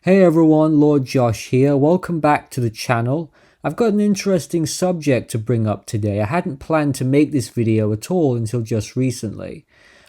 Hey everyone, Lord Josh here. Welcome back to the channel. I've got an interesting subject to bring up today. I hadn't planned to make this video at all until just recently.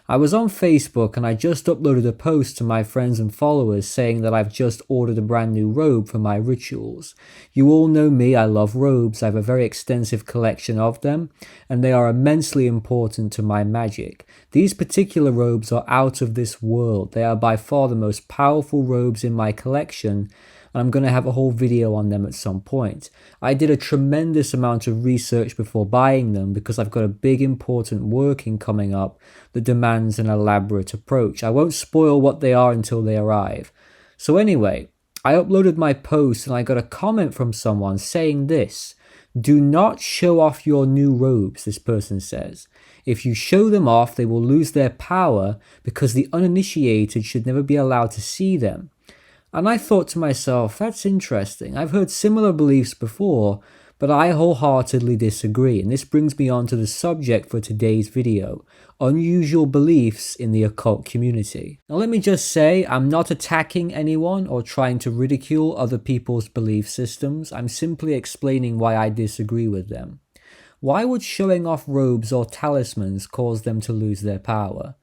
I was on Facebook and I just uploaded a post to my friends and followers saying that I've just ordered a brand new robe for my rituals. You all know me, I love robes. I have a very extensive collection of them and they are immensely important to my magic. These particular robes are out of this world. They are by far the most powerful robes in my collection, and I'm going to have a whole video on them at some point. I did a tremendous amount of research before buying them because I've got a big important working coming up that demands an elaborate approach. I won't spoil what they are until they arrive. So anyway, I uploaded my post and I got a comment from someone saying this: "Do not show off your new robes," this person says. "If you show them off, they will lose their power because the uninitiated should never be allowed to see them." And I thought to myself, that's interesting. I've heard similar beliefs before, but I wholeheartedly disagree. And this brings me on to the subject for today's video: unusual beliefs in the occult community. Now let me just say, I'm not attacking anyone or trying to ridicule other people's belief systems. I'm simply explaining why I disagree with them. Why would showing off robes or talismans cause them to lose their power?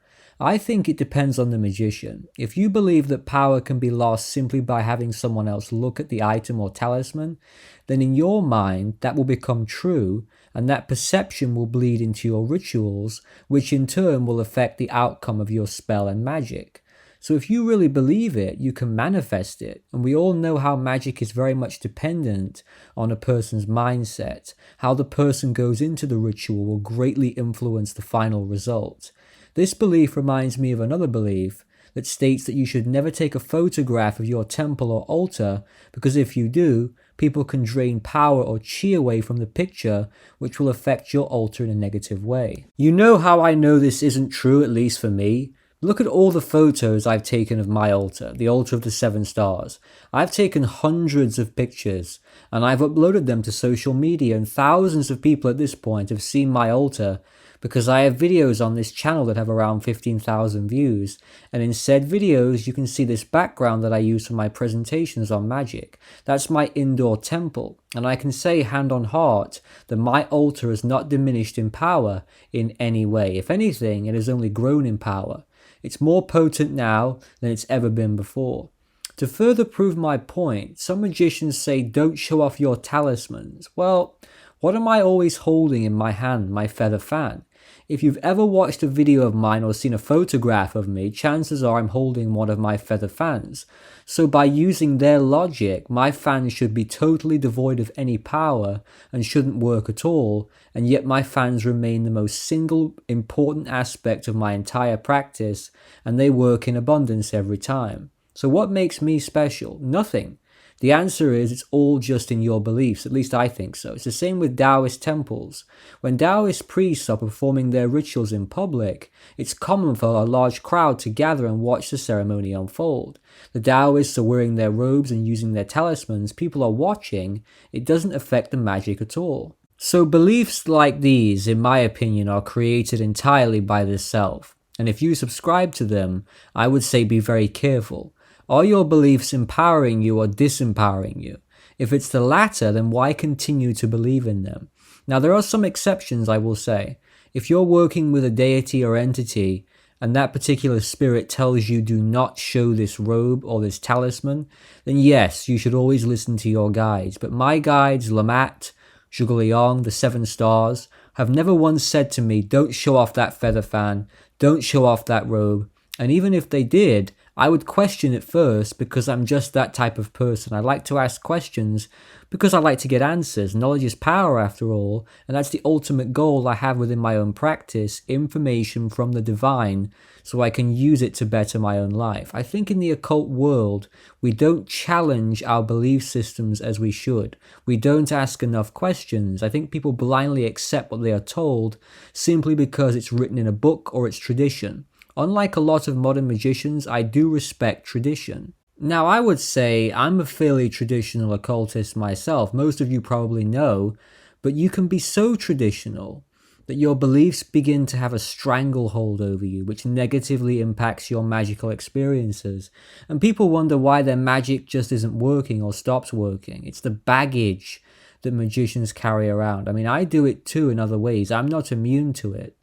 I think it depends on the magician. If you believe that power can be lost simply by having someone else look at the item or talisman, then in your mind that will become true, and that perception will bleed into your rituals, which in turn will affect the outcome of your spell and magic. So if you really believe it, you can manifest it, and we all know how magic is very much dependent on a person's mindset. How the person goes into the ritual will greatly influence the final result. This belief reminds me of another belief that states that you should never take a photograph of your temple or altar because if you do, people can drain power or chi away from the picture, which will affect your altar in a negative way. You know how I know this isn't true, at least for me? Look at all the photos I've taken of my altar, the altar of the 7 stars. I've taken hundreds of pictures and I've uploaded them to social media, and thousands of people at this point have seen my altar because I have videos on this channel that have around 15,000 views, and in said videos you can see this background that I use for my presentations on magic. That's my indoor temple, and I can say hand on heart that my altar has not diminished in power in any way. If anything, it has only grown in power. It's more potent now than it's ever been before. To further prove my point, some magicians say don't show off your talismans. Well, what am I always holding in my hand? My feather fan. If you've ever watched a video of mine or seen a photograph of me, chances are I'm holding one of my feather fans. So by using their logic, my fans should be totally devoid of any power and shouldn't work at all, and yet my fans remain the most single important aspect of my entire practice, and they work in abundance every time. So what makes me special? Nothing. The answer is it's all just in your beliefs, at least I think so. It's the same with Taoist temples. When Taoist priests are performing their rituals in public, it's common for a large crowd to gather and watch the ceremony unfold. The Taoists are wearing their robes and using their talismans, people are watching, it doesn't affect the magic at all. So beliefs like these, in my opinion, are created entirely by the self. And if you subscribe to them, I would say be very careful. Are your beliefs empowering you or disempowering you? If it's the latter, then why continue to believe in them? Now, there are some exceptions, I will say. If you're working with a deity or entity, and that particular spirit tells you do not show this robe or this talisman, then yes, you should always listen to your guides. But my guides, Lamat, Zhuge the 7 stars, have never once said to me, don't show off that feather fan, don't show off that robe. And even if they did, I would question it first because I'm just that type of person. I like to ask questions because I like to get answers. Knowledge is power after all, and that's the ultimate goal I have within my own practice, information from the divine, so I can use it to better my own life. I think in the occult world, we don't challenge our belief systems as we should. We don't ask enough questions. I think people blindly accept what they are told simply because it's written in a book or it's tradition. Unlike a lot of modern magicians, I do respect tradition. Now, I would say I'm a fairly traditional occultist myself. Most of you probably know, but you can be so traditional that your beliefs begin to have a stranglehold over you, which negatively impacts your magical experiences. And people wonder why their magic just isn't working or stops working. It's the baggage that magicians carry around. I mean, I do it too in other ways. I'm not immune to it.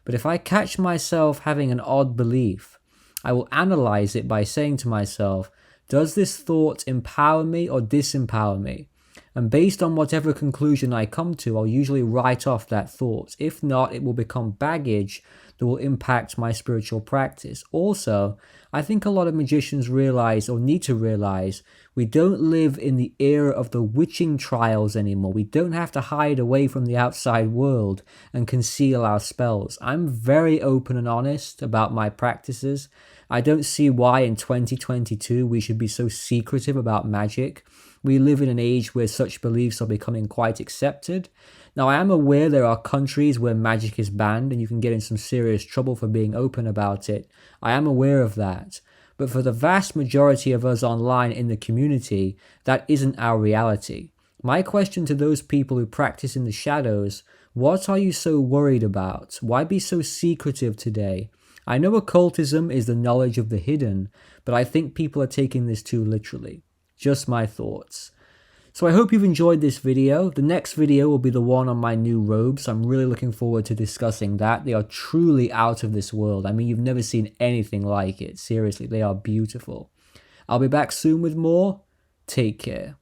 But if I catch myself having an odd belief, I will analyze it by saying to myself, does this thought empower me or disempower me? And based on whatever conclusion I come to, I'll usually write off that thought. If not, it will become baggage that will impact my spiritual practice. Also, I think a lot of magicians realize, or need to realize, we don't live in the era of the witching trials anymore. We don't have to hide away from the outside world and conceal our spells. I'm very open and honest about my practices. I don't see why in 2022 we should be so secretive about magic. We live in an age where such beliefs are becoming quite accepted. Now, I am aware there are countries where magic is banned and you can get in some serious trouble for being open about it. I am aware of that. But for the vast majority of us online in the community, that isn't our reality. My question to those people who practice in the shadows, what are you so worried about? Why be so secretive today? I know occultism is the knowledge of the hidden, but I think people are taking this too literally. Just my thoughts. So I hope you've enjoyed this video. The next video will be the one on my new robes. I'm really looking forward to discussing that. They are truly out of this world. I mean, you've never seen anything like it. Seriously, they are beautiful. I'll be back soon with more. Take care.